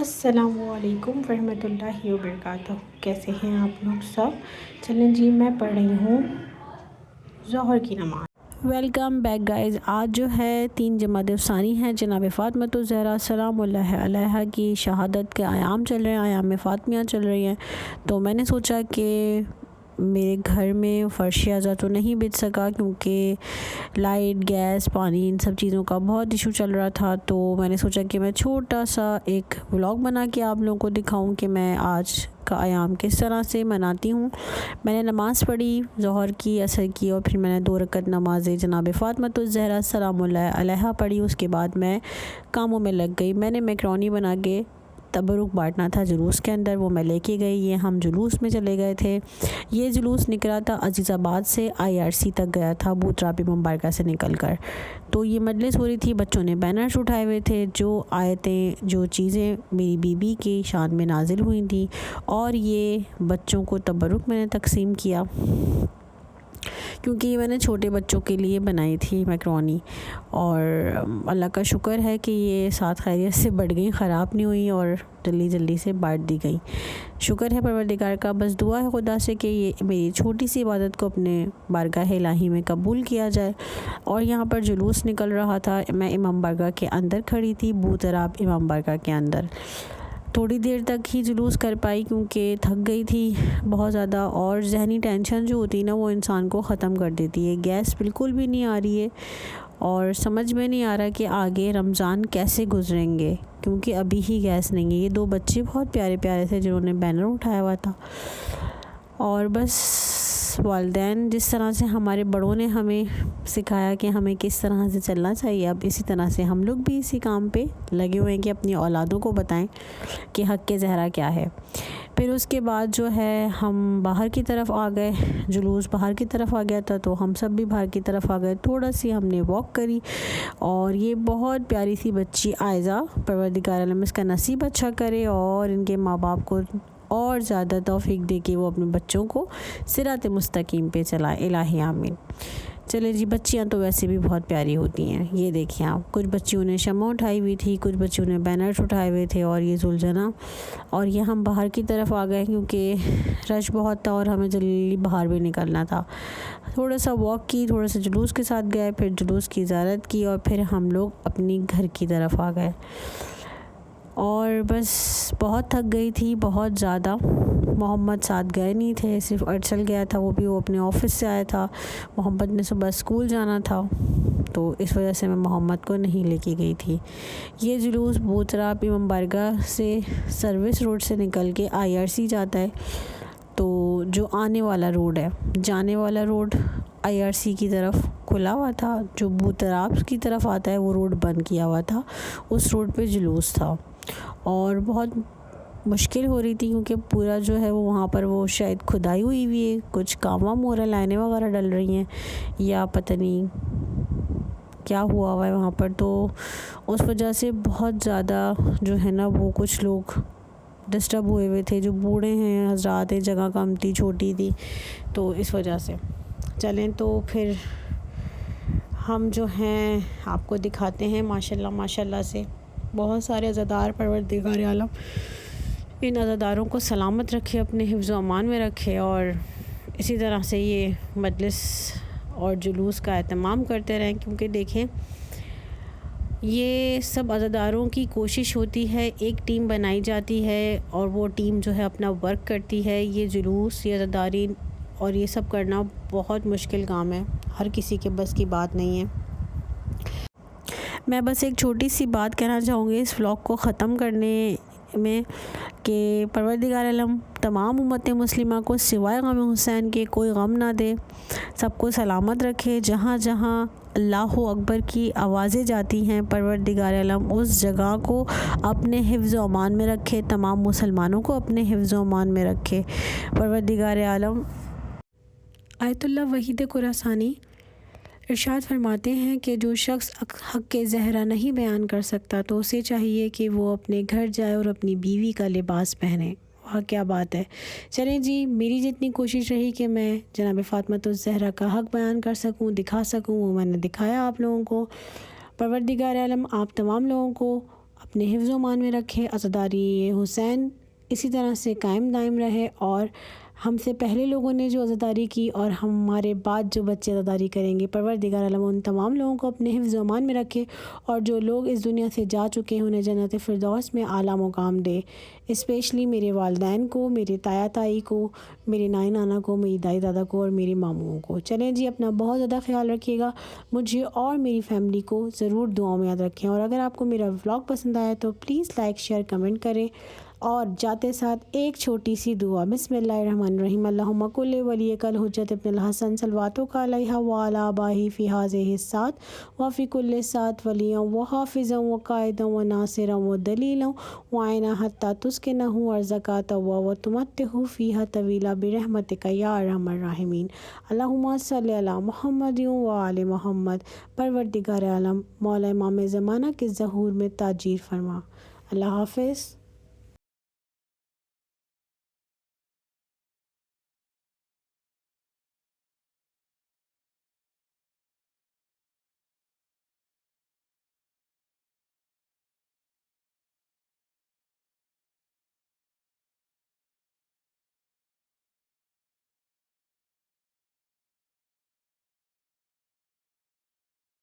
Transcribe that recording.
السلام علیکم ورحمۃ اللہ وبرکاتہ۔ کیسے ہیں آپ لوگ سب؟ چلیں جی، میں پڑھ رہی ہوں ظہر کی نماز۔ Welcome back guys. آج جو ہے 3 جمادی الثانی ہے۔ جناب فاطمۃ الزہرا سلام اللہ علیہا کی شہادت کے ایام چل رہے ہیں، ایام فاطمیہ چل رہی ہیں، تو میں نے سوچا کہ میرے گھر میں فرش اعضا تو نہیں بچ سکا کیونکہ لائٹ، گیس، پانی ان سب چیزوں کا بہت ایشو چل رہا تھا، تو میں نے سوچا کہ میں چھوٹا سا ایک ولاگ بنا کے آپ لوگوں کو دکھاؤں کہ میں آج کا ایام کس طرح سے مناتی ہوں۔ میں نے نماز پڑھی ظہر کی، عصر کی، اور پھر میں نے 2 رکعت نماز جناب فاطمۃ الزہرا سلام اللہ علیہا پڑھی۔ اس کے بعد میں کاموں میں لگ گئی۔ میں نے میکرونی بنا کے تبرک بانٹنا تھا جلوس کے اندر، وہ میں لے کے گئی۔ یہ ہم جلوس میں چلے گئے تھے۔ یہ جلوس نکلا تھا عزیز آباد سے IRC تک گیا تھا، بوترا مبارکہ سے نکل کر۔ تو یہ مجلس ہو رہی تھی، بچوں نے بینرز اٹھائے ہوئے تھے، جو آیتیں، جو چیزیں میری بیوی کی شان میں نازل ہوئی تھیں، اور یہ بچوں کو تبرک میں نے تقسیم کیا کیونکہ یہ میں نے چھوٹے بچوں کے لیے بنائی تھی میکرونی، اور اللہ کا شکر ہے کہ یہ 7 خیریت سے بڑھ گئی، خراب نہیں ہوئی، اور جلدی سے بانٹ دی گئی۔ شکر ہے پروردگار کا، بس دعا ہے خدا سے کہ یہ میری چھوٹی سی عبادت کو اپنے بارگاہ الہی میں قبول کیا جائے۔ اور یہاں پر جلوس نکل رہا تھا، میں امام بارگاہ کے اندر کھڑی تھی، بوتراب امام بارگاہ کے اندر۔ تھوڑی دیر تک ہی جلوس کر پائی کیونکہ تھک گئی تھی بہت زیادہ، اور ذہنی ٹینشن جو ہوتی ہے نا، وہ انسان کو ختم کر دیتی ہے۔ گیس بالکل بھی نہیں آ رہی ہے، اور سمجھ میں نہیں آ رہا کہ آگے رمضان کیسے گزریں گے، کیونکہ ابھی ہی گیس نہیں ہے۔ یہ 2 بچے بہت پیارے پیارے تھے جنہوں نے بینر اٹھایا ہوا تھا، اور بس والدین جس طرح سے ہمارے بڑوں نے ہمیں سکھایا کہ ہمیں کس طرح سے چلنا چاہیے، اب اسی طرح سے ہم لوگ بھی اسی کام پہ لگے ہوئے ہیں کہ اپنی اولادوں کو بتائیں کہ حق زہرا کیا ہے۔ پھر اس کے بعد جو ہے ہم باہر کی طرف آ گئے، جلوس باہر کی طرف آ گیا تھا، تو ہم سب بھی باہر کی طرف آ گئے۔ تھوڑا سی ہم نے واک کری، اور یہ بہت پیاری سی بچی عائزہ، پروردگار عالم اس کا نصیب اچھا کرے اور ان کے ماں باپ کو اور زیادہ توفیق دے کہ وہ اپنے بچوں کو صراط مستقیم پہ چلائے، الہی آمین۔ چلے جی، بچیاں تو ویسے بھی بہت پیاری ہوتی ہیں۔ یہ دیکھیں آپ، کچھ بچیوں نے شمع اٹھائی ہوئی تھی، کچھ بچیوں نے بینرز اٹھائے ہوئے تھے، اور یہ زلجھنا، اور یہ ہم باہر کی طرف آ گئے کیونکہ رش بہت تھا اور ہمیں جلدی باہر بھی نکلنا تھا۔ تھوڑا سا واک کی، تھوڑا سا جلوس کے ساتھ گئے، پھر جلوس کی زیارت کی، اور پھر ہم لوگ اپنی گھر کی طرف آ گئے۔ اور بس بہت تھک گئی تھی، بہت زیادہ۔ محمد ساتھ گئے نہیں تھے، صرف ارسل گیا تھا، وہ بھی وہ اپنے آفس سے آیا تھا۔ محمد نے صبح اسکول جانا تھا، تو اس وجہ سے میں محمد کو نہیں لے کے گئی تھی۔ یہ جلوس بوترا امام بارگاہ سے سروس روڈ سے نکل کے IRC جاتا ہے، تو جو آنے والا روڈ ہے، جانے والا روڈ IRC کی طرف کھلا ہوا تھا، جو بوتراب کی طرف آتا ہے وہ روڈ بند کیا ہوا تھا، اس روڈ پہ جلوس تھا، اور بہت مشکل ہو رہی تھی کیونکہ پورا جو ہے وہ وہاں پر وہ شاید کھدائی ہوئی ہے، کچھ کام وام ہو رہا ہے، لائنیں وغیرہ ڈل رہی ہیں، یا پتہ نہیں کیا ہوا ہے وہاں پر، تو اس وجہ سے بہت زیادہ جو ہے نا وہ کچھ لوگ ڈسٹرب ہوئے تھے، جو بوڑھے ہیں، حضرات ہیں، جگہ کم تھی، چھوٹی تھی، تو اس وجہ سے۔ چلیں تو پھر ہم جو ہیں آپ کو دکھاتے ہیں، ماشاءاللہ سے بہت سارے عزادار، پروردگار عالم ان عزاداروں کو سلامت رکھے، اپنے حفظ و امان میں رکھے، اور اسی طرح سے یہ مجلس اور جلوس کا اہتمام کرتے رہیں، کیونکہ دیکھیں یہ سب عزاداروں کی کوشش ہوتی ہے، ایک ٹیم بنائی جاتی ہے، اور وہ ٹیم جو ہے اپنا ورک کرتی ہے۔ یہ جلوس، یہ عزاداری اور یہ سب کرنا بہت مشکل کام ہے، ہر کسی کے بس کی بات نہیں ہے۔ میں بس ایک چھوٹی سی بات کہنا چاہوں گی اس ولاگ کو ختم کرنے میں، کہ پروردگار عالم تمام امت مسلمہ کو سوائے غم حسین کے کوئی غم نہ دے، سب کو سلامت رکھے۔ جہاں جہاں اللہ اکبر کی آوازیں جاتی ہیں، پروردگار عالم اس جگہ کو اپنے حفظ و امان میں رکھے، تمام مسلمانوں کو اپنے حفظ و امان میں رکھے، پروردگار عالم۔ آیت اللہ وحید خراسانی ارشاد فرماتے ہیں کہ جو شخص حق زہرا نہیں بیان کر سکتا تو اسے چاہیے کہ وہ اپنے گھر جائے اور اپنی بیوی کا لباس پہنے۔ واہ کیا بات ہے! چلیں جی، میری جتنی کوشش رہی کہ میں جناب فاطمۃ الزہرا کا حق بیان کر سکوں، دکھا سکوں، وہ میں نے دکھایا آپ لوگوں کو۔ پروردگار عالم آپ تمام لوگوں کو اپنے حفظ و امان میں رکھے، عزاداری حسین اسی طرح سے قائم دائم رہے، اور ہم سے پہلے لوگوں نے جو عزاداری کی اور ہمارے بعد جو بچے عزاداری کریں گے، پروردگار عالم ان تمام لوگوں کو اپنے حفظ و امان میں رکھے، اور جو لوگ اس دنیا سے جا چکے ہیں انہیں جنت فردوس میں اعلیٰ مقام دے، اسپیشلی میرے والدین کو، میرے تایا تائی کو، میرے نائی نانا کو، میری دائی دادا کو اور میرے ماموں کو۔ چلیں جی، اپنا بہت زیادہ خیال رکھیے گا، مجھے اور میری فیملی کو ضرور دعاؤں میں یاد رکھیں، اور اگر آپ کو میرا ولاگ پسند آیا تو پلیز لائک شیئر کمنٹ کریں، اور جاتے ساتھ ایک چھوٹی سی دعا، بسم اللہ الرحمن الرحیم، اللہم کل ولیک الحجۃ ابن الحسن صلواتک علیہ وعلی آبائہ فی ہذہ الساعۃ وفی کل ساعۃ ولیٰ وحافظا وقائدا وناصرا ودلیلا وعینا حتی تسکنہ ارضک وتمتعہ فیہا طویلا برحمتک یا ارحم الراحمین، اللہم صلی علی محمد وآل محمد۔ پروردگار عالم مولا امام زمانہ کے ظہور میں تاجیر فرما۔ اللہ حافظ۔